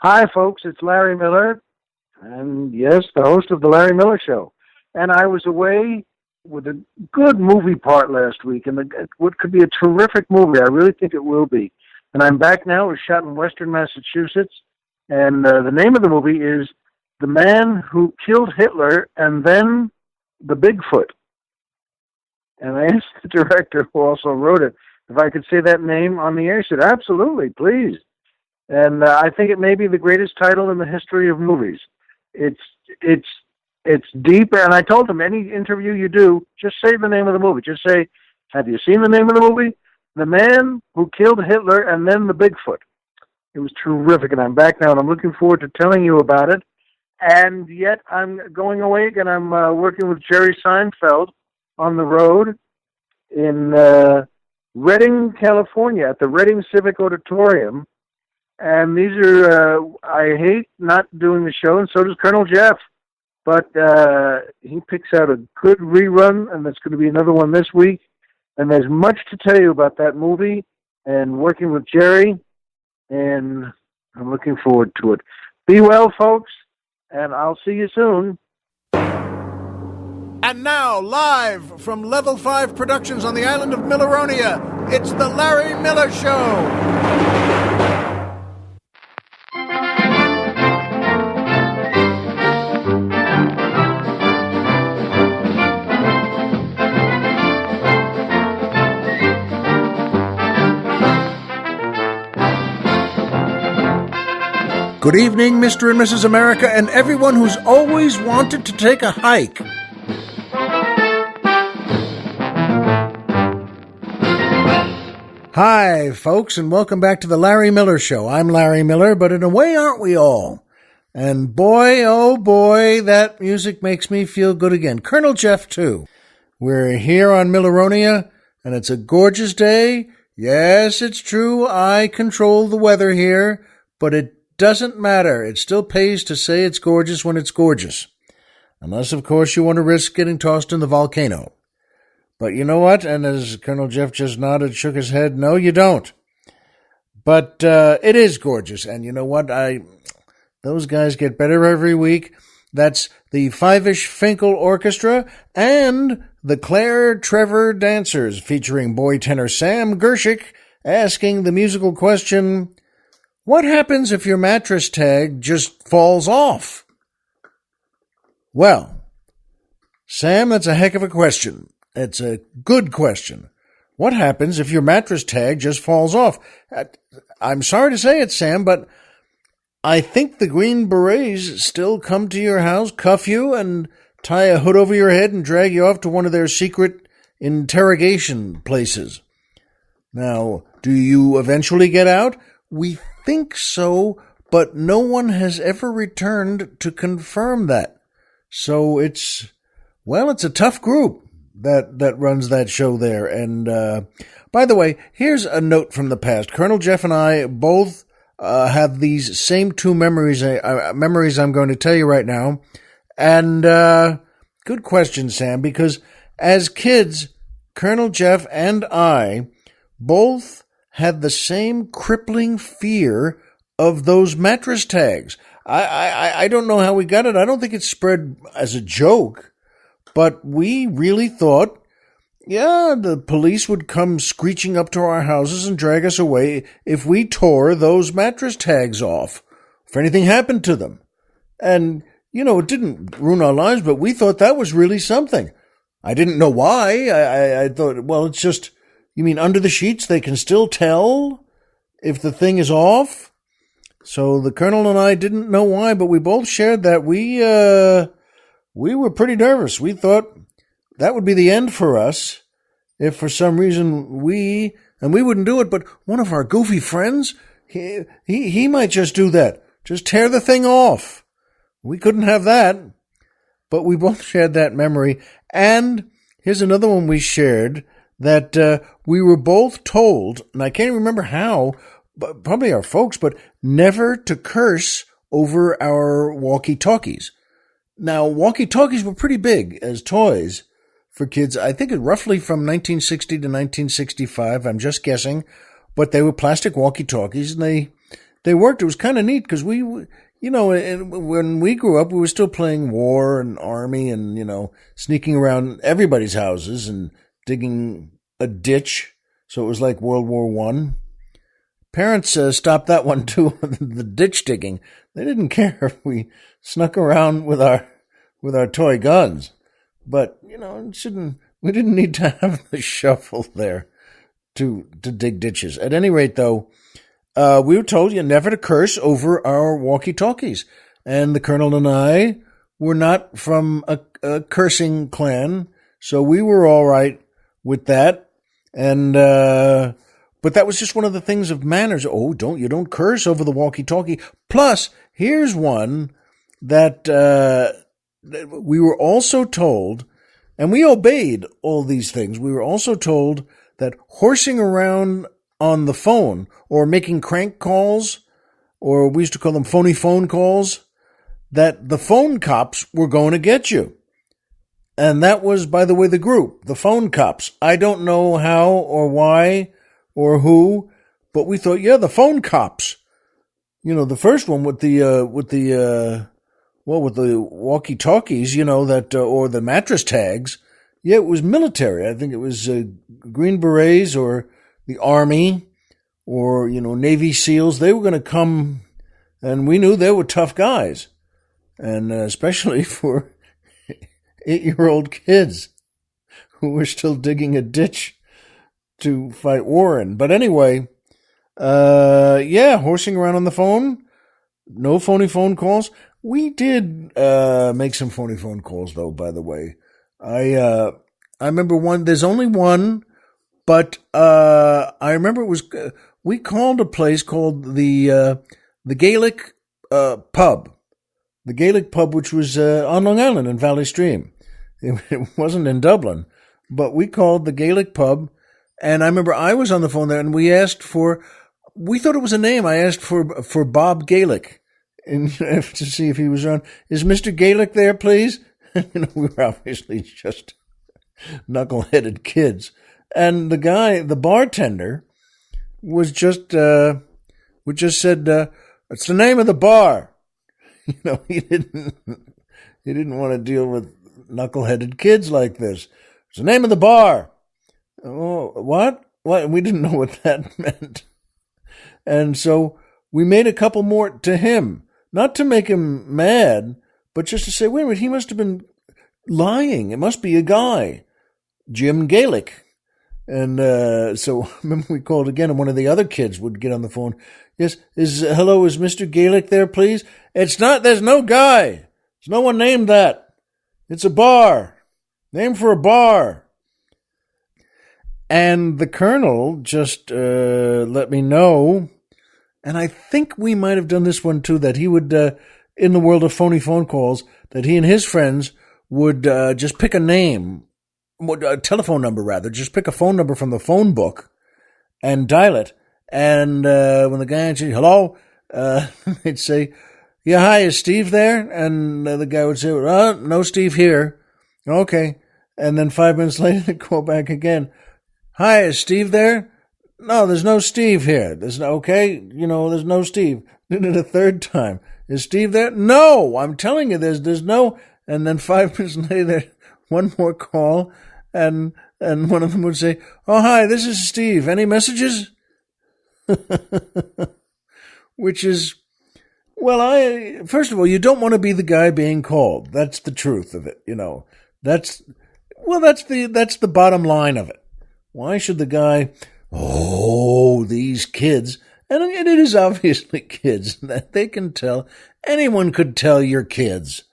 Hi, folks. It's Larry Miller, and yes, the host of the Larry Miller Show. And I was away with a good movie part last week, and what could be a terrific movie. I really think it will be. And I'm back now. It was shot in Western Massachusetts, and the name of the movie is The Man Who Killed Hitler and Then the Bigfoot. And I asked the director, who also wrote it, if I could say that name on the air. He said, absolutely, please. And I think it may be the greatest title in the history of movies. It's deep, and I told him, any interview you do, just say the name of the movie. Just say, have you seen the name of the movie? The Man Who Killed Hitler and Then the Bigfoot. It was terrific, and I'm back now, and I'm looking forward to telling you about it. And yet I'm going away again. I'm working with Jerry Seinfeld on the road in Redding, California, at the Redding Civic Auditorium. And these are, I hate not doing the show, and so does Colonel Jeff. But he picks out a good rerun, and there's going to be another one this week. And there's much to tell you about that movie and working with Jerry, and I'm looking forward to it. Be well, folks, and I'll see you soon. And now, live from Level 5 Productions on the island of Milleronia, it's the Larry Miller Show. Good evening, Mr. and Mrs. America, and everyone who's always wanted to take a hike. Hi, folks, and welcome back to the Larry Miller Show. I'm Larry Miller, but in a way, aren't we all? And boy, oh boy, that music makes me feel good again. Colonel Jeff, too. We're here on Milleronia, and it's a gorgeous day. Yes, it's true, I control the weather here, but it doesn't matter. It still pays to say it's gorgeous when it's gorgeous. Unless, of course, you want to risk getting tossed in the volcano. But you know what? And as Colonel Jeff just nodded, shook his head, no, you don't. But it is gorgeous. And you know what? Those guys get better every week. That's the Five-ish Finkel Orchestra and the Claire Trevor Dancers, featuring boy tenor Sam Gershik, asking the musical question, what happens if your mattress tag just falls off? Well, Sam, that's a heck of a question. It's a good question. What happens if your mattress tag just falls off? I'm sorry to say it, Sam, but I think the Green Berets still come to your house, cuff you, and tie a hood over your head and drag you off to one of their secret interrogation places. Now, do you eventually get out? We think so, but no one has ever returned to confirm that. So it's a tough group that runs that show there. And by the way, here's a note from the past. Colonel Jeff and I both have these same two memories I'm going to tell you right now. And good question, Sam, because as kids, Colonel Jeff and I both had the same crippling fear of those mattress tags. I don't know how we got it. I don't think it spread as a joke, but we really thought, yeah, the police would come screeching up to our houses and drag us away if we tore those mattress tags off, if anything happened to them. And, you know, it didn't ruin our lives, but we thought that was really something. I didn't know why. I thought, well, it's just, you mean under the sheets they can still tell if the thing is off? So the Colonel and I didn't know why, but we both shared that we were pretty nervous. We thought that would be the end for us if for some reason we wouldn't do it, but one of our goofy friends, he might just do that. Just tear the thing off. We couldn't have that, but we both shared that memory. And here's another one we shared, that we were both told, and I can't remember how, but probably our folks, but never to curse over our walkie-talkies. Now, walkie-talkies were pretty big as toys for kids. I think roughly from 1960 to 1965, I'm just guessing, but they were plastic walkie-talkies, and they worked. It was kind of neat because when we grew up, we were still playing war and army and, sneaking around everybody's houses and digging a ditch. So it was like World War One. Parents stopped that one too, the ditch digging. They didn't care if we snuck around with our toy guns. But, we didn't need to have the shovel there to dig ditches. At any rate, though, we were told never to curse over our walkie-talkies. And the Colonel and I were not from a cursing clan, so we were all right with that. And but that was just one of the things of manners. Oh, you don't curse over the walkie-talkie. Plus, here's one that we were also told, and we obeyed all these things. We were also told that horsing around on the phone or making crank calls, or we used to call them phony phone calls, that the phone cops were going to get you. And that was, by the way, the group, the phone cops. I don't know how or why or who, but we thought, the phone cops. The first one with the walkie-talkies, that or the mattress tags. Yeah, it was military. I think it was Green Berets or the Army or, Navy SEALs. They were going to come, and we knew they were tough guys. And especially for 8-year-old kids who were still digging a ditch to fight war in. But anyway, horsing around on the phone, no phony phone calls. We did make some phony phone calls, though, by the way. I remember one, there's only one, but I remember it was, we called a place called the Gaelic pub. The Gaelic pub, which was on Long Island in Valley Stream. It wasn't in Dublin, but we called the Gaelic pub, and I remember I was on the phone there, and we thought it was a name. I asked for Bob Gaelic, and to see if he was on. Is Mr. Gaelic there, please? We were obviously just knuckle-headed kids, and the bartender, was just said, "It's the name of the bar." He didn't want to deal with knuckle-headed kids like this. It's the name of the bar. Oh, what? What? We didn't know what that meant. And so we made a couple more to him, not to make him mad, but just to say, wait a minute, he must have been lying. It must be a guy, Jim Gaelic. And so remember we called again, and one of the other kids would get on the phone. Yes, hello, is Mr. Gaelic there, please? It's not, there's no guy. There's no one named that. It's a bar. Name for a bar. And the Colonel just let me know, and I think we might have done this one too, that he would, in the world of phony phone calls, that he and his friends would just pick a name, a telephone number rather, just pick a phone number from the phone book and dial it. And when the guy answered, hello, they'd say, yeah, hi, is Steve there? And the guy would say, no Steve here. Okay. And then 5 minutes later, they'd call back again. Hi, is Steve there? No, there's no Steve here. There's no Steve. Did it a third time. Is Steve there? No, I'm telling you, there's no. And then 5 minutes later, one more call, and one of them would say, oh, hi, this is Steve. Any messages? Which is, well, first of all, you don't want to be the guy being called. That's the truth of it, That's the bottom line of it. Why should the guy, these kids, and it is obviously kids, that they can tell, anyone could tell you're kids.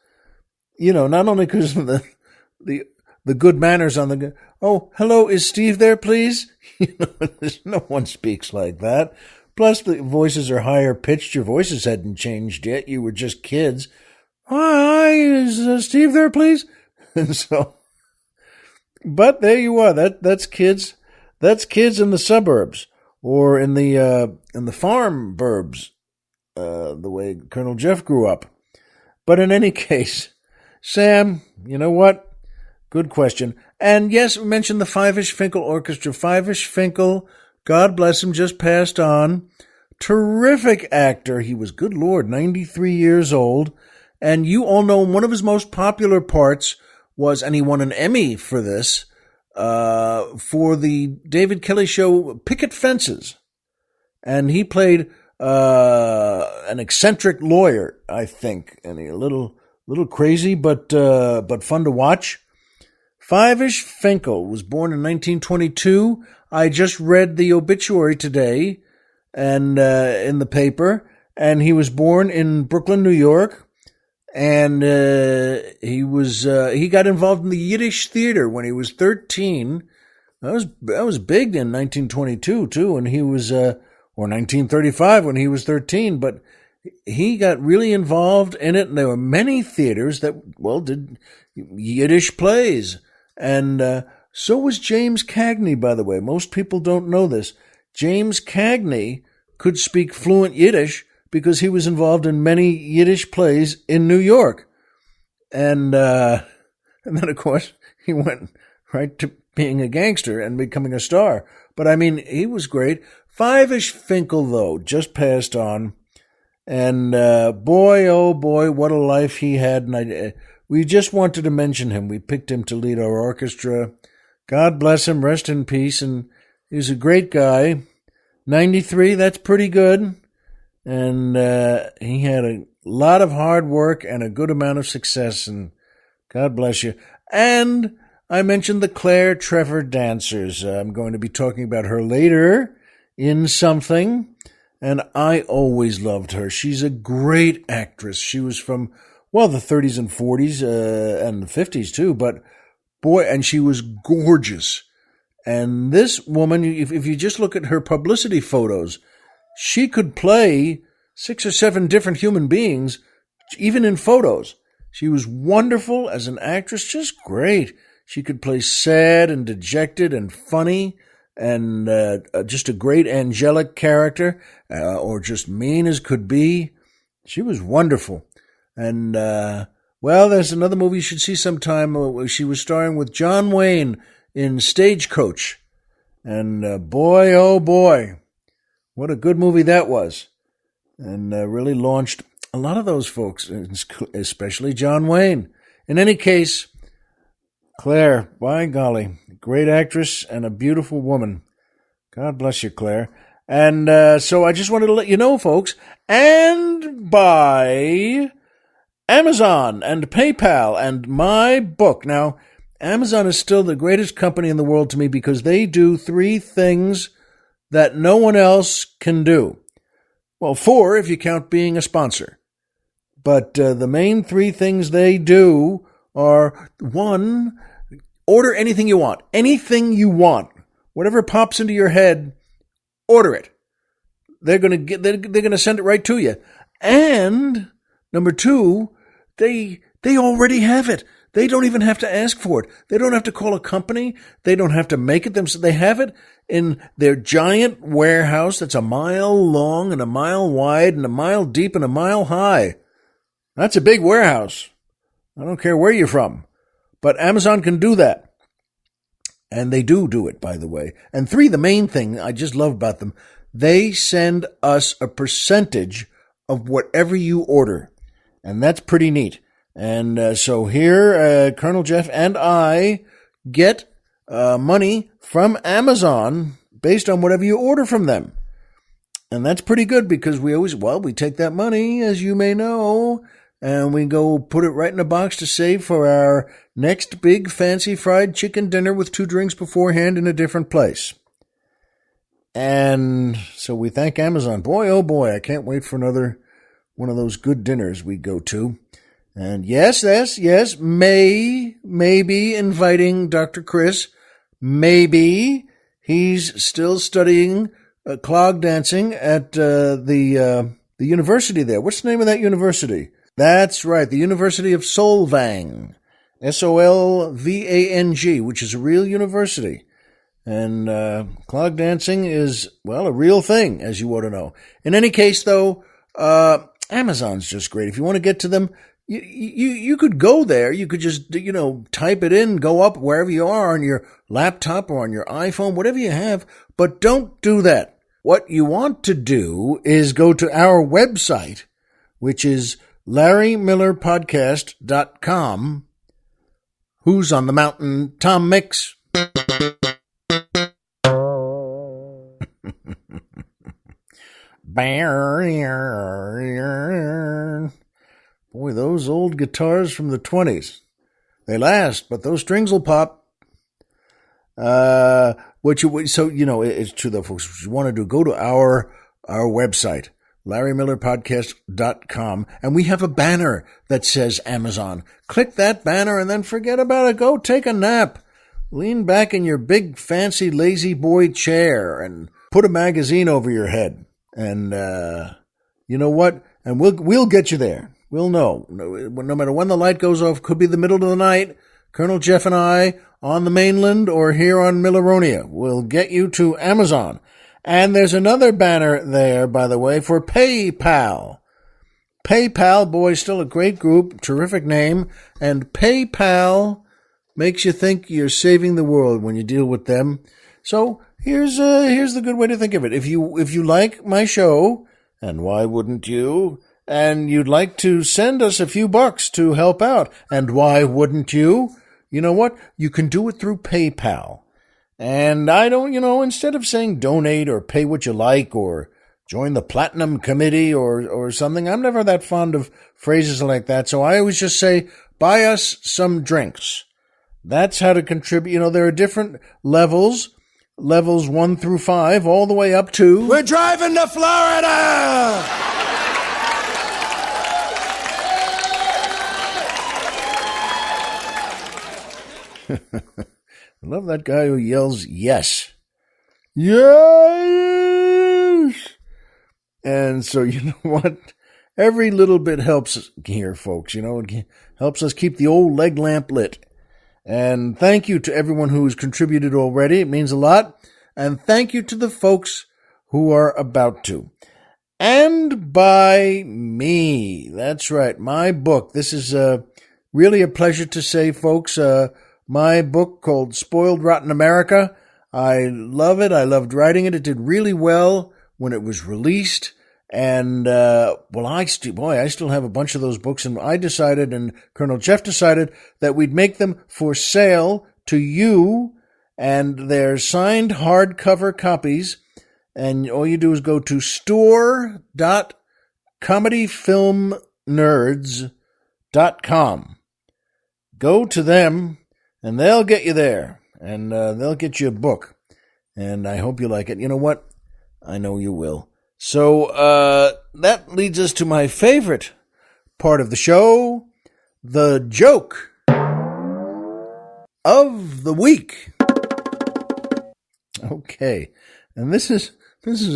Not only because of the good manners on the, oh, hello, is Steve there, please? No one speaks like that. Plus, the voices are higher pitched. Your voices hadn't changed yet. You were just kids. Hi, is Steve there, please? And so, but there you are. That's kids. That's kids in the suburbs or in the farm burbs, the way Colonel Jeff grew up. But in any case, Sam, you know what? Good question. And yes, we mentioned the Five-ish Finkel Orchestra. Five-ish Finkel, God bless him, just passed on. terrific actor. He was, good Lord, 93 years old. And you all know one of his most popular parts was, and he won an Emmy for this, for the David Kelly show Picket Fences. And he played an eccentric lawyer, I think, and a little crazy, but fun to watch. Five-ish Finkel was born in 1922. I just read the obituary today, and in the paper, and he was born in Brooklyn, New York, and he got involved in the Yiddish theater when he was 13. That was big in 1922 too, and he was or 1935 when he was 13, but he got really involved in it, and there were many theaters that, did Yiddish plays. And so was James Cagney, by the way. Most people don't know this. James Cagney could speak fluent Yiddish because he was involved in many Yiddish plays in New York. And then, of course, he went right to being a gangster and becoming a star. But, I mean, he was great. Five-ish Finkel, though, just passed on. And boy, oh boy, what a life he had. And we just wanted to mention him. We picked him to lead our orchestra. God bless him, rest in peace. And he's a great guy. 93, that's pretty good. And he had a lot of hard work and a good amount of success. And God bless you. And I mentioned the Claire Trevor Dancers. I'm going to be talking about her later in something. And I always loved her. She's a great actress. She was from, the 30s and 40s and the 50s too. But boy, and she was gorgeous. And this woman, if you just look at her publicity photos, she could play 6 or 7 different human beings, even in photos. She was wonderful as an actress, just great. She could play sad and dejected and funny and just a great angelic character, or just mean as could be. She was wonderful. And, there's another movie you should see sometime. She was starring with John Wayne in Stagecoach. And boy, oh boy, what a good movie that was. And really launched a lot of those folks, especially John Wayne. In any case, Claire, by golly, great actress and a beautiful woman. God bless you, Claire. And so I just wanted to let you know, folks, and by Amazon and PayPal and my book. Now, Amazon is still the greatest company in the world to me because they do 3 things that no one else can do. Well, 4 if you count being a sponsor. But the main 3 things they do are, 1, order anything you want. Anything you want. Whatever pops into your head, order it. They're going to send it right to you. And number 2, they already have it. They don't even have to ask for it. They don't have to call a company. They don't have to make it themselves. They have it in their giant warehouse that's a mile long and a mile wide and a mile deep and a mile high. That's a big warehouse. I don't care where you're from. But Amazon can do that. And they do it, by the way. And 3, the main thing I just love about them, they send us a percentage of whatever you order. And that's pretty neat. And so here, Colonel Jeff and I get money from Amazon based on whatever you order from them. And that's pretty good because we take that money, as you may know, and we go put it right in a box to save for our next big fancy fried chicken dinner with 2 drinks beforehand in a different place. And so we thank Amazon. Boy, oh boy, I can't wait for another one of those good dinners we go to. And yes, maybe inviting Dr. Chris. Maybe he's still studying clog dancing at the university there. What's the name of that university? That's right, the University of Solvang, Solvang, which is a real university. And clog dancing is, a real thing, as you ought to know. In any case, though, Amazon's just great. If you want to get to them, you could go there. You could just, type it in, go up wherever you are on your laptop or on your iPhone, whatever you have. But don't do that. what you want to do is go to our website, which is LarryMillerPodcast.com. Who's on the mountain? Tom Mix. Boy, those old guitars from the 20s. They last, but those strings will pop. It's true though, folks. What you want to do, go to our website, LarryMillerPodcast.com, and we have a banner that says Amazon. Click that banner and then forget about it. Go take a nap. Lean back in your big, fancy, lazy boy chair and put a magazine over your head. And, you know what? And we'll get you there. We'll know. No matter when the light goes off, could be the middle of the night, Colonel Jeff and I on the mainland or here on Milleronia will get you to Amazon. And there's another banner there, by the way, for PayPal. PayPal, boy, still a great group, terrific name. And PayPal makes you think you're saving the world when you deal with them. So here's the good way to think of it. If you like my show, and why wouldn't you? And you'd like to send us a few bucks to help out, and why wouldn't you? You know what? You can do it through PayPal. And I don't, instead of saying donate or pay what you like or join the Platinum Committee or something, I'm never that fond of phrases like that. So I always just say, buy us some drinks. That's how to contribute. There are different levels 1 through 5, all the way up to... We're driving to Florida! I love that guy who yells, yes. Yes! And so, you know what? Every little bit helps here, folks. It helps us keep the old leg lamp lit. And thank you to everyone who's contributed already. It means a lot. And thank you to the folks who are about to. And by me. That's right. My book. This is really a pleasure to say, folks. My book called Spoiled Rotten America. I love it. I loved writing it. It did really well when it was released. And, I still have a bunch of those books. And I decided, and Colonel Jeff decided, that we'd make them for sale to you. And they're signed hardcover copies. And all you do is go to store.comedyfilmnerds.com. Go to them. And they'll get you there, and they'll get you a book, and I hope you like it. You know what? I know you will. So that leads us to my favorite part of the show, the joke of the week. Okay, and this is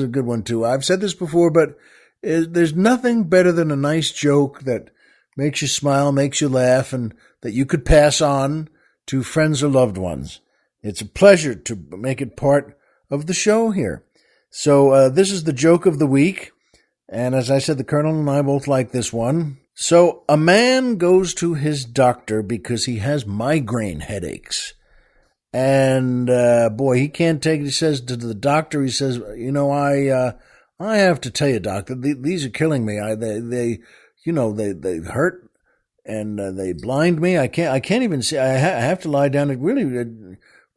a good one too. I've said this before, but there's nothing better than a nice joke that makes you smile, makes you laugh, and that you could pass on to friends or loved ones. It's a pleasure to make it part of the show here. So this is the joke of the week. And as I said, the Colonel and I both like this one. So a man goes to his doctor because he has migraine headaches. And he can't take it. He says to the doctor, I have to tell you, doctor, these are killing me. They hurt. And they blind me. I can't even see. I have to lie down. It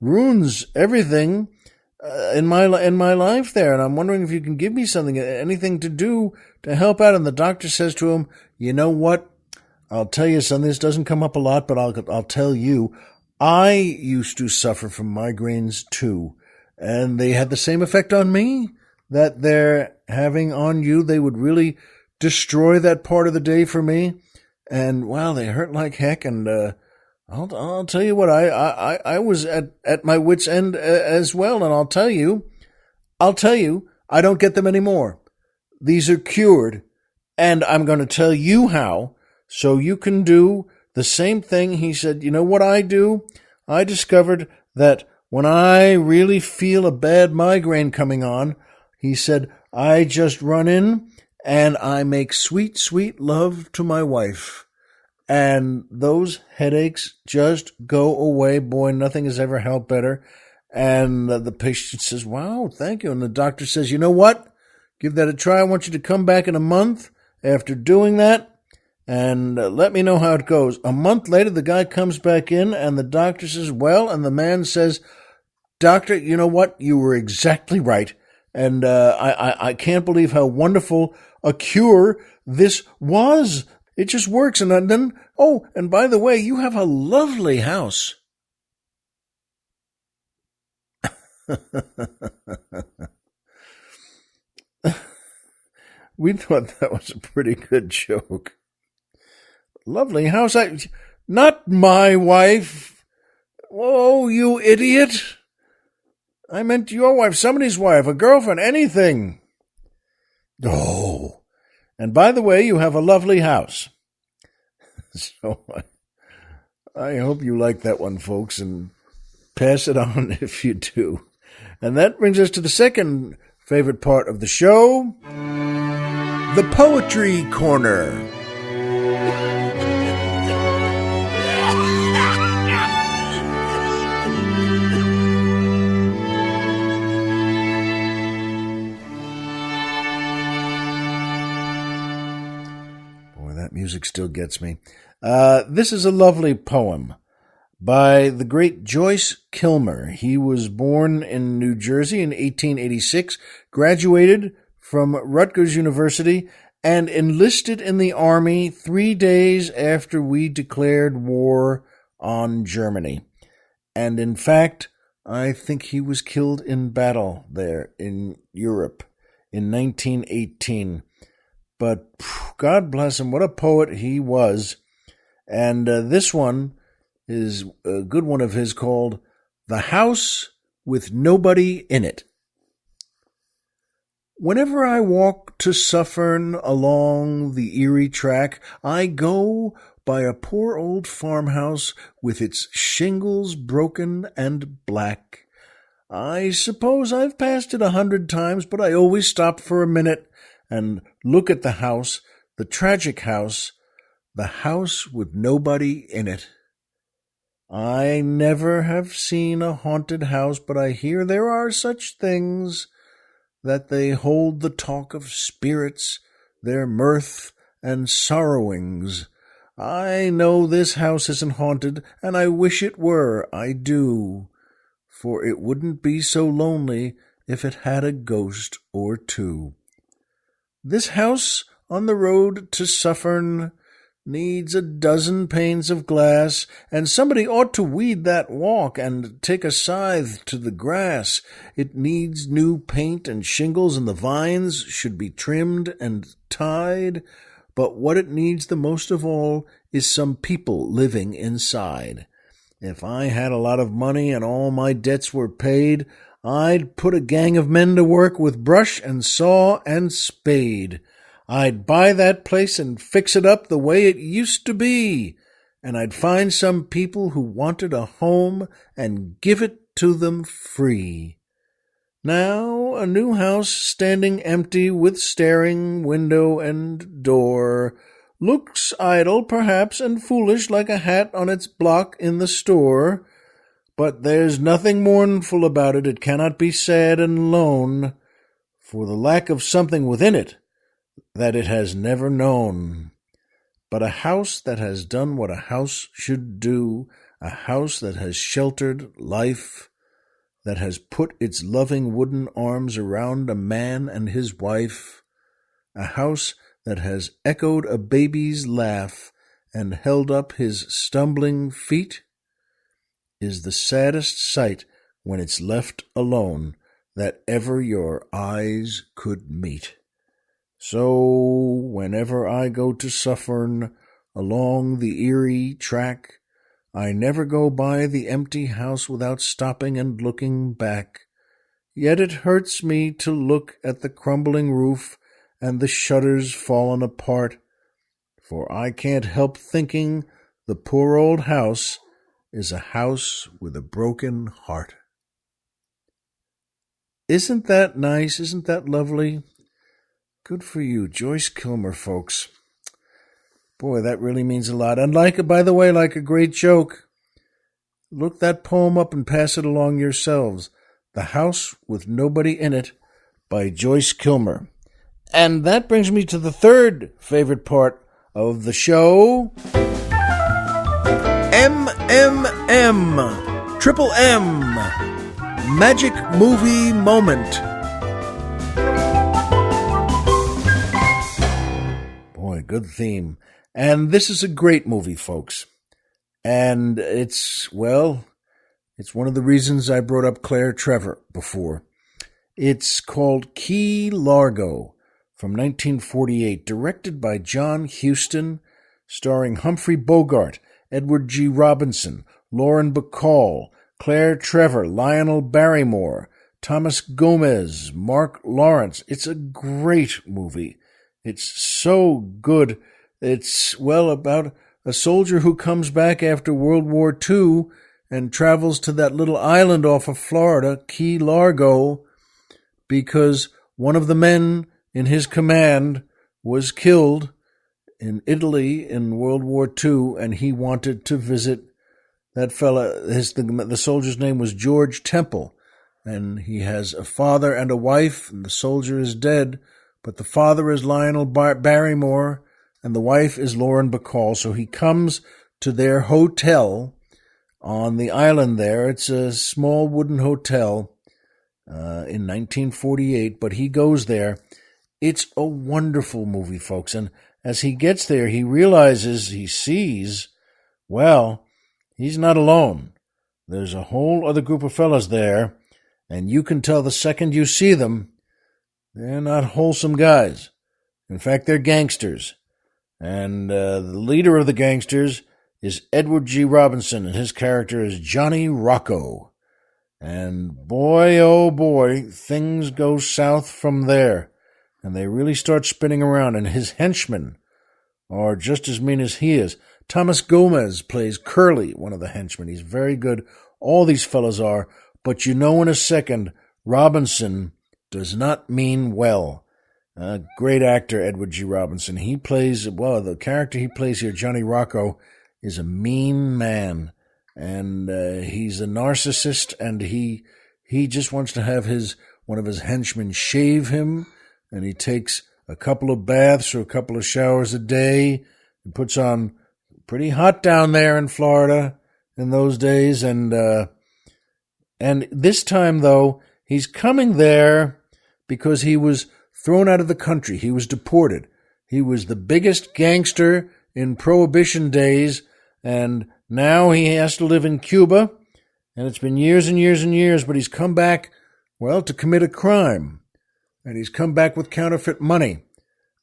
ruins everything in my life there. And I'm wondering if you can give me something, anything to do to help out. And the doctor says to him, you know what? I'll tell you something. This doesn't come up a lot, but I'll tell you. I used to suffer from migraines too, and they had the same effect on me that they're having on you. They would really destroy that part of the day for me. And wow, they hurt like heck. And I'll tell you what, I was at my wit's end as well. And I'll tell you, I don't get them anymore. These are cured, and I'm going to tell you how, so you can do the same thing. He said, you know what I do? I discovered that when I really feel a bad migraine coming on, he said, I just run in and I make sweet, sweet love to my wife. And those headaches just go away. Boy, nothing has ever helped better. And the patient says, wow, thank you. And the doctor says, you know what? Give that a try. I want you to come back in a month after doing that and let me know how it goes. A month later, the guy comes back in and the doctor says, well, and the man says, doctor, you know what? You were exactly right. And I can't believe how wonderful a cure this was. It just works. And then, oh, and by the way, you have a lovely house. We thought that was a pretty good joke. Lovely house. Not my wife. Oh, you idiot. I meant your wife, somebody's wife, a girlfriend, anything. Oh, and by the way, you have a lovely house. So I hope you like that one, folks, and pass it on if you do. And that brings us to the second favorite part of the show, the Poetry Corner. Music still gets me. This is a lovely poem by the great Joyce Kilmer. He was born in New Jersey in 1886, graduated from Rutgers University, and enlisted in the Army 3 days after we declared war on Germany. And in fact, I think he was killed in battle there in Europe in 1918. But God bless him, what a poet he was. And this one is a good one of his called The House with Nobody in It. Whenever I walk to Suffern along the Erie track, I go by a poor old farmhouse with its shingles broken and black. I suppose I've passed it 100 times, but I always stop for a minute and look at the house, the tragic house, the house with nobody in it. I never have seen a haunted house, but I hear there are such things, that they hold the talk of spirits, their mirth and sorrowings. I know this house isn't haunted, and I wish it were, I do, for it wouldn't be so lonely if it had a ghost or two. This house on the road to Suffern needs a dozen panes of glass, and somebody ought to weed that walk and take a scythe to the grass. It needs new paint and shingles, and the vines should be trimmed and tied. But what it needs the most of all is some people living inside. If I had a lot of money and all my debts were paid, I'd put a gang of men to work with brush and saw and spade. I'd buy that place and fix it up the way it used to be, and I'd find some people who wanted a home and give it to them free. Now a new house standing empty with staring window and door looks idle perhaps and foolish like a hat on its block in the store. But there's nothing mournful about it. It cannot be sad and lone for the lack of something within it that it has never known. But a house that has done what a house should do, a house that has sheltered life, that has put its loving wooden arms around a man and his wife, a house that has echoed a baby's laugh and held up his stumbling feet, is the saddest sight when it's left alone that ever your eyes could meet. So whenever I go to Suffern along the Erie track, I never go by the empty house without stopping and looking back. Yet it hurts me to look at the crumbling roof and the shutters fallen apart, for I can't help thinking the poor old house is a house with a broken heart. Isn't that nice? Isn't that lovely? Good for you, Joyce Kilmer, folks. Boy, that really means a lot. And by the way, like a great joke, look that poem up and pass it along yourselves. The House with Nobody in It by Joyce Kilmer. And that brings me to the third favorite part of the show. MMM. Triple M. Magic Movie Moment. Boy, good theme. And this is a great movie, folks. And it's one of the reasons I brought up Claire Trevor before. It's called Key Largo from 1948, directed by John Huston, starring Humphrey Bogart, Edward G. Robinson, Lauren Bacall, Claire Trevor, Lionel Barrymore, Thomas Gomez, Mark Lawrence. It's a great movie. It's so good. It's, about a soldier who comes back after World War II and travels to that little island off of Florida, Key Largo, because one of the men in his command was killed in Italy in World War II, and he wanted to visit that fella. The soldier's name was George Temple, and he has a father and a wife, and the soldier is dead, but the father is Lionel Barrymore, and the wife is Lauren Bacall. So he comes to their hotel on the island there. It's a small wooden hotel in 1948, but he goes there. It's a wonderful movie, folks. And as he gets there, he sees, he's not alone. There's a whole other group of fellas there, and you can tell the second you see them, they're not wholesome guys. In fact, they're gangsters. And the leader of the gangsters is Edward G. Robinson, and his character is Johnny Rocco. And boy, oh boy, things go south from there. And they really start spinning around, and his henchmen are just as mean as he is. Thomas Gomez plays Curly, one of the henchmen. He's very good. All these fellas are. But in a second, Robinson does not mean well. Great actor, Edward G. Robinson. He plays, the character he plays here, Johnny Rocco, is a mean man. And he's a narcissist, and he just wants to have one of his henchmen shave him, and he takes a couple of baths or a couple of showers a day, and puts on pretty hot down there in Florida in those days. And this time, though, he's coming there because he was thrown out of the country. He was deported. He was the biggest gangster in Prohibition days, and now he has to live in Cuba, and it's been years and years and years, but he's come back, to commit a crime. And he's come back with counterfeit money.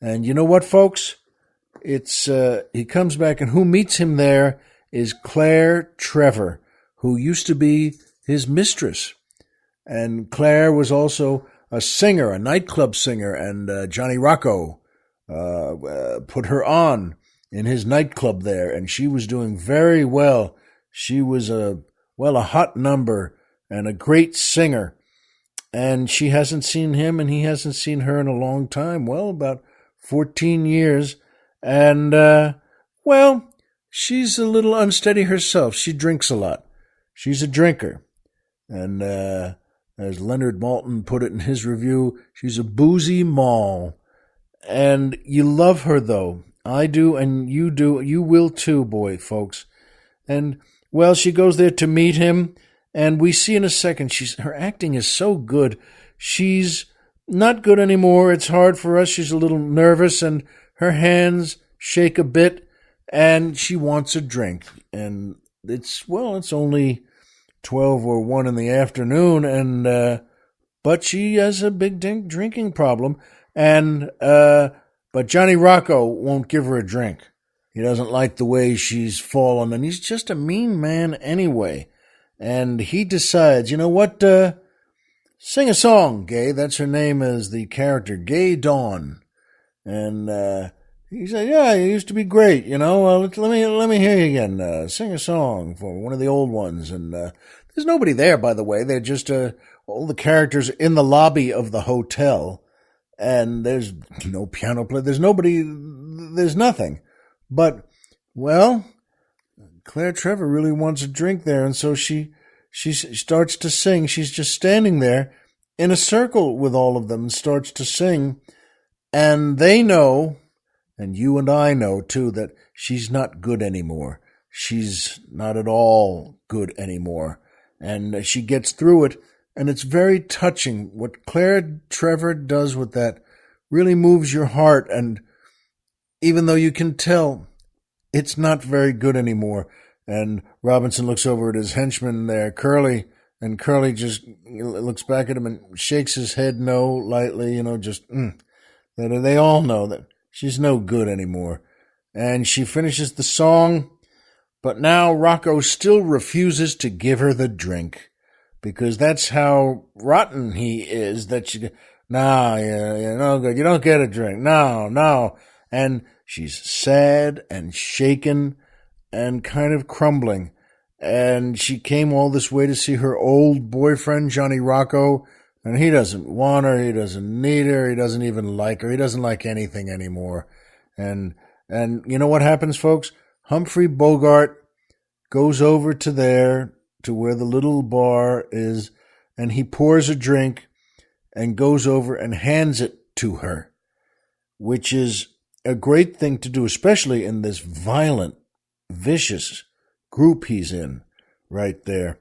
And you know what, folks? He comes back, and who meets him there is Claire Trevor, who used to be his mistress. And Claire was also a singer, a nightclub singer, and Johnny Rocco put her on in his nightclub there, and she was doing very well. She was a hot number and a great singer. And she hasn't seen him, and he hasn't seen her in a long time. About 14 years. And, she's a little unsteady herself. She drinks a lot. She's a drinker. And, as Leonard Maltin put it in his review, she's a boozy moll. And you love her, though. I do, and you do. You will too, folks. And, she goes there to meet him. And we see in a second, her acting is so good. She's not good anymore. It's hard for us. She's a little nervous, and her hands shake a bit, and she wants a drink. And it's only 12 or 1 in the afternoon, and but she has a big drinking problem. And but Johnny Rocco won't give her a drink. He doesn't like the way she's fallen, and he's just a mean man anyway. And he decides, you know what, sing a song, Gay. That's her name as the character, Gay Dawn. And he said, yeah, you used to be great, let me hear you again. Sing a song for one of the old ones. And there's nobody there, by the way. They're just all the characters in the lobby of the hotel. And there's no piano player. There's nobody. There's nothing. But, Claire Trevor really wants a drink there, and so she starts to sing. She's just standing there in a circle with all of them and starts to sing. And they know, and you and I know too, that she's not good anymore. She's not at all good anymore. And she gets through it, and it's very touching. What Claire Trevor does with that really moves your heart, and even though you can tell it's not very good anymore. And Robinson looks over at his henchman there, Curly, and Curly just looks back at him and shakes his head no lightly, just, They all know that she's no good anymore. And she finishes the song, but now Rocco still refuses to give her the drink, because that's how rotten he is, that you're no good, you don't get a drink, no. And she's sad and shaken and kind of crumbling. And she came all this way to see her old boyfriend, Johnny Rocco, and he doesn't want her, he doesn't need her, he doesn't even like her, he doesn't like anything anymore. And you know what happens, folks? Humphrey Bogart goes over to where the little bar is, and he pours a drink and goes over and hands it to her, which is a great thing to do, especially in this violent, vicious group he's in right there.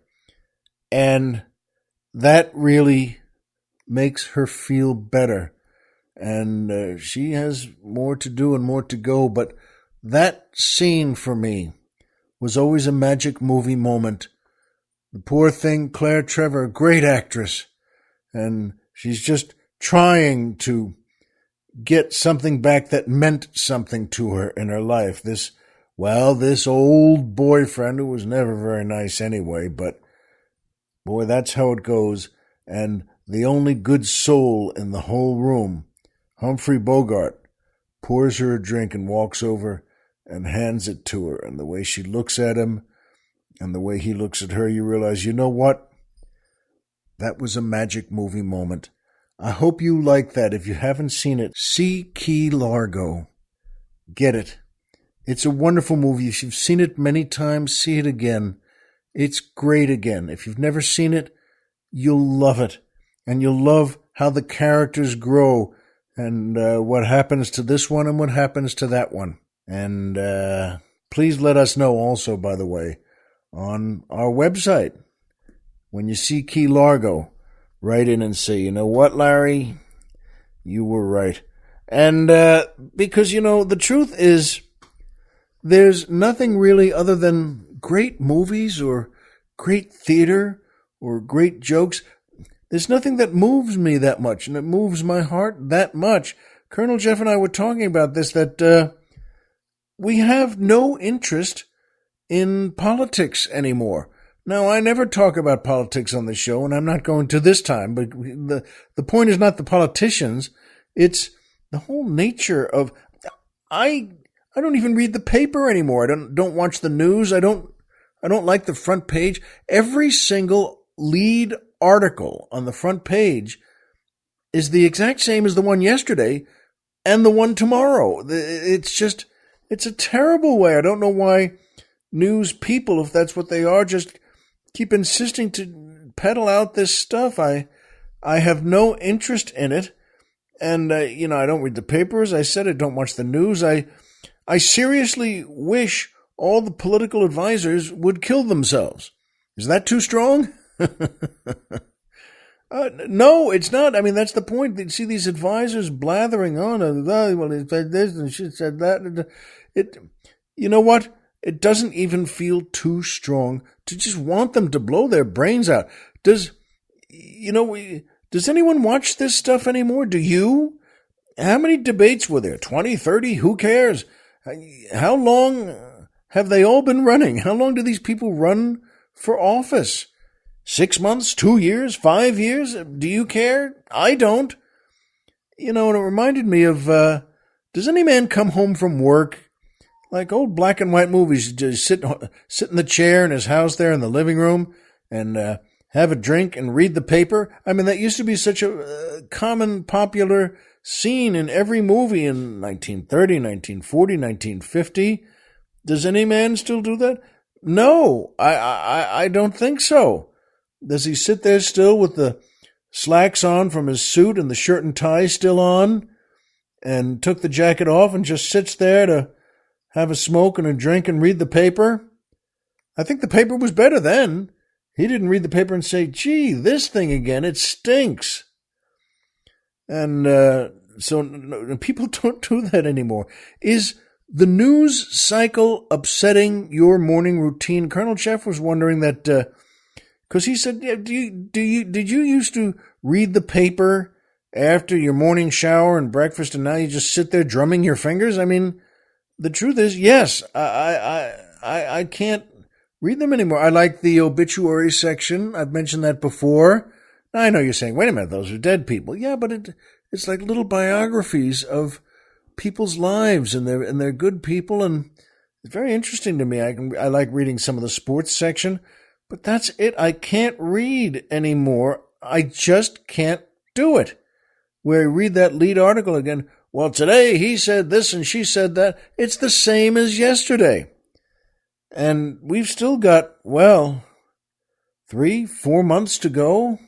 And that really makes her feel better. And she has more to do and more to go. But that scene for me was always a magic movie moment. The poor thing, Claire Trevor, great actress. And she's just trying to get something back that meant something to her in her life. This old boyfriend who was never very nice anyway, but boy, that's how it goes. And the only good soul in the whole room, Humphrey Bogart, pours her a drink and walks over and hands it to her. And the way she looks at him and the way he looks at her, you realize, you know what? That was a magic movie moment. I hope you like that. If you haven't seen it, see Key Largo. Get it. It's a wonderful movie. If you've seen it many times, see it again. It's great again. If you've never seen it, you'll love it. And you'll love how the characters grow and what happens to this one and what happens to that one. And please let us know also, by the way, on our website. When you see Key Largo, write in and say, you know what, Larry? You were right. And because, the truth is, there's nothing really other than great movies or great theater or great jokes. There's nothing that moves me that much and that moves my heart that much. Colonel Jeff and I were talking about this, that we have no interest in politics anymore. Now, I never talk about politics on the show, and I'm not going to this time, but the point is not the politicians. It's the whole nature of... I don't even read the paper anymore. I don't watch the news. I don't like the front page. Every single lead article on the front page is the exact same as the one yesterday and the one tomorrow. It's a terrible way. I don't know why news people, if that's what they are, just keep insisting to peddle out this stuff. I have no interest in it. And, I don't read the papers. I said I don't watch the news. I seriously wish all the political advisors would kill themselves. Is that too strong? No, it's not. I mean, that's the point. You see these advisors blathering on. Well, he said this and she said that. You know what? It doesn't even feel too strong to just want them to blow their brains out. Does anyone watch this stuff anymore? Do you? How many debates were there? 20, 30? Who cares? How long have they all been running? How long do these people run for office? 6 months, 2 years, 5 years? Do you care? I don't. And it reminded me of, does any man come home from work, like old black and white movies, just sit in the chair in his house there in the living room and have a drink and read the paper? I mean, that used to be such a common, popular scene in every movie in 1930, 1940, 1950. Does any man still do that? No, I don't think so. Does he sit there still with the slacks on from his suit and the shirt and tie still on, and took the jacket off and just sits there to have a smoke and a drink and read the paper? I think the paper was better then. He didn't read the paper and say, gee, this thing again, it stinks. And so people don't do that anymore. Is the news cycle upsetting your morning routine? Colonel Jeff was wondering that, because he said, yeah, did you used to read the paper after your morning shower and breakfast, and now you just sit there drumming your fingers? I mean, the truth is, yes, I can't read them anymore. I like the obituary section. I've mentioned that before. Now, I know you're saying, wait a minute, those are dead people. Yeah, but it's like little biographies of people's lives, and they're good people, and it's very interesting to me. I like reading some of the sports section, but that's it. I can't read anymore. I just can't do it. Where I read that lead article again, well, today he said this and she said that. It's the same as yesterday. And we've still got, 3-4 months to go.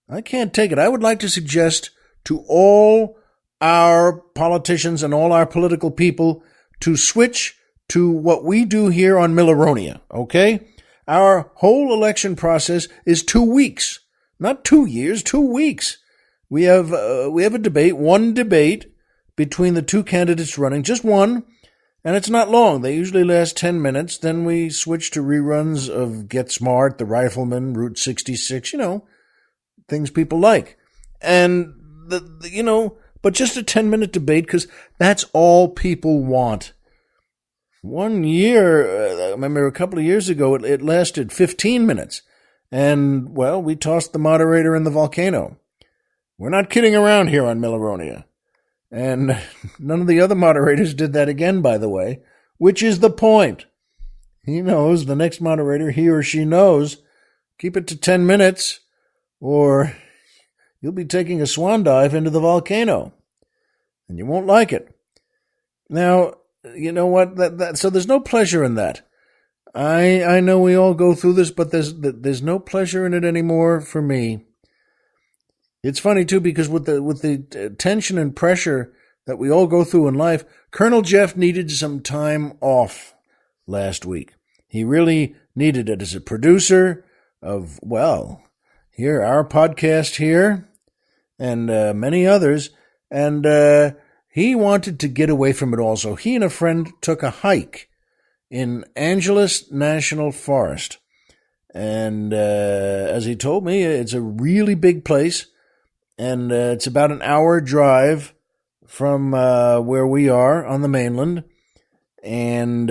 I can't take it. I would like to suggest to all our politicians and all our political people to switch to what we do here on Milleronia, okay? Our whole election process is 2 weeks, not 2 years, 2 weeks. We have a debate, one debate between the two candidates running, just one, and it's not long. They usually last 10 minutes. Then we switch to reruns of Get Smart, The Rifleman, Route 66, things people like. And, but just a 10-minute debate, because that's all people want. 1 year, I remember a couple of years ago, it lasted 15 minutes. And, we tossed the moderator in the volcano. We're not kidding around here on Milleronia. And none of the other moderators did that again, by the way, which is the point. He knows, the next moderator, he or she knows, keep it to 10 minutes, or you'll be taking a swan dive into the volcano, and you won't like it. Now, you know what? So there's no pleasure in that. I know we all go through this, but there's no pleasure in it anymore for me. It's funny too, because with the tension and pressure that we all go through in life, Colonel Jeff needed some time off last week. He really needed it as a producer of, here, our podcast here, and many others, and he wanted to get away from it all. So he and a friend took a hike in Angeles National Forest. And as he told me, it's a really big place. And it's about an hour drive from where we are on the mainland. And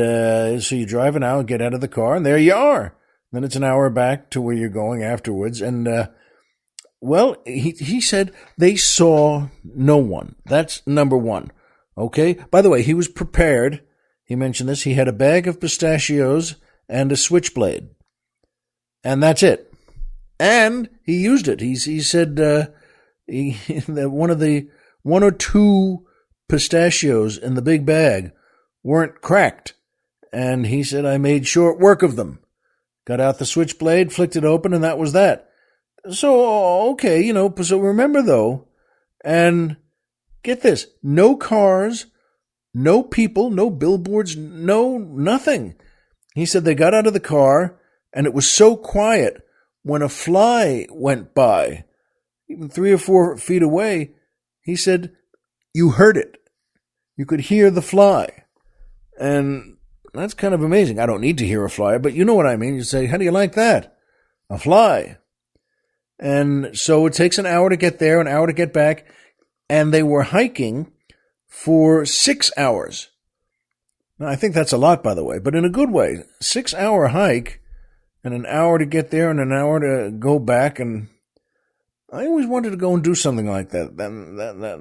so you drive an hour, get out of the car, and there you are. Then it's an hour back to where you're going afterwards. And, he said they saw no one. That's number one. Okay? By the way, he was prepared. He mentioned this. He had a bag of pistachios and a switchblade. And that's it. And he used it. He said... one or two pistachios in the big bag weren't cracked. And he said, I made short work of them. Got out the switchblade, flicked it open, and that was that. So, okay, so remember though, and get this, no cars, no people, no billboards, no nothing. He said they got out of the car, and it was so quiet when a fly went by, even 3 or 4 feet away, he said, you heard it. You could hear the fly. And that's kind of amazing. I don't need to hear a fly, but you know what I mean. You say, how do you like that? A fly. And so it takes an hour to get there, an hour to get back. And they were hiking for 6 hours. Now, I think that's a lot, by the way, but in a good way. 6-hour hike and an hour to get there and an hour to go back, and I always wanted to go and do something like that.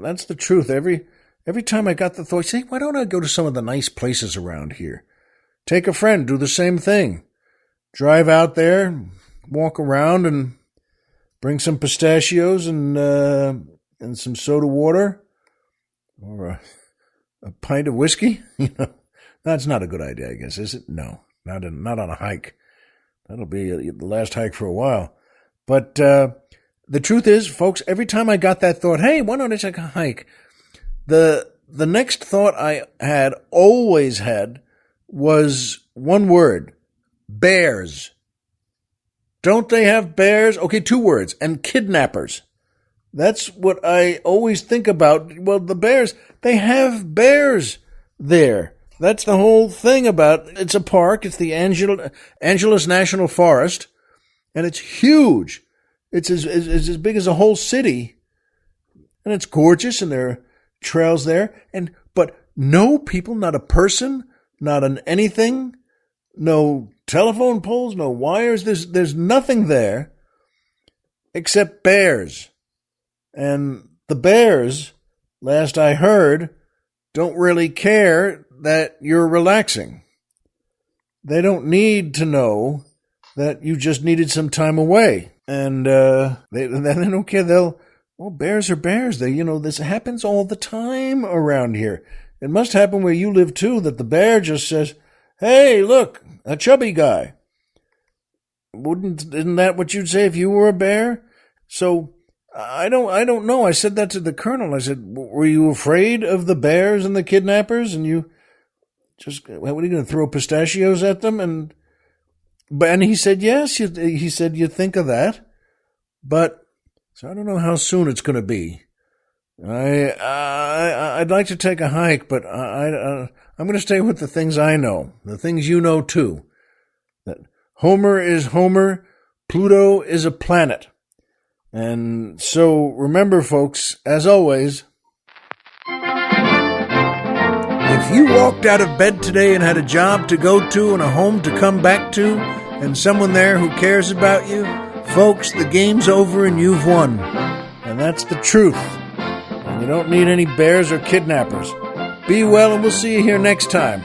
That's the truth. Every time I got the thought, say, why don't I go to some of the nice places around here? Take a friend, do the same thing. Drive out there, walk around, and bring some pistachios and some soda water, or a pint of whiskey. That's not a good idea, I guess, is it? No, not on a hike. That'll be the last hike for a while. But the truth is, folks, every time I got that thought, hey, why don't I take a hike? The next thought I always had, was one word: bears. Don't they have bears? Okay, 2 words. And kidnappers. That's what I always think about. Well, the bears, they have bears there. That's the whole thing about it. It's a park. It's the Angeles National Forest. And it's huge. It's as big as a whole city. And it's gorgeous, and there are trails there. But no people, not a person, not an anything, no telephone poles, no wires. There's nothing there except bears. And the bears, last I heard, don't really care that you're relaxing. They don't need to know that you just needed some time away. And they don't care. Bears are bears. This happens all the time around here. It must happen where you live too, that the bear just says, hey, look, a chubby guy. Isn't that what you'd say if you were a bear? So I don't know. I said that to the colonel. I said, were you afraid of the bears and the kidnappers? And you just, what are you going to throw pistachios at them? And he said, yes. He said, you think of that. But, so I don't know how soon it's going to be. I'd like to take a hike, but I'm going to stay with the things I know, the things you know too. That Homer is Homer, Pluto is a planet. And so remember, folks, as always, if you walked out of bed today and had a job to go to and a home to come back to and someone there who cares about you, folks, the game's over and you've won. And that's the truth. And you don't need any bears or kidnappers. Be well, and we'll see you here next time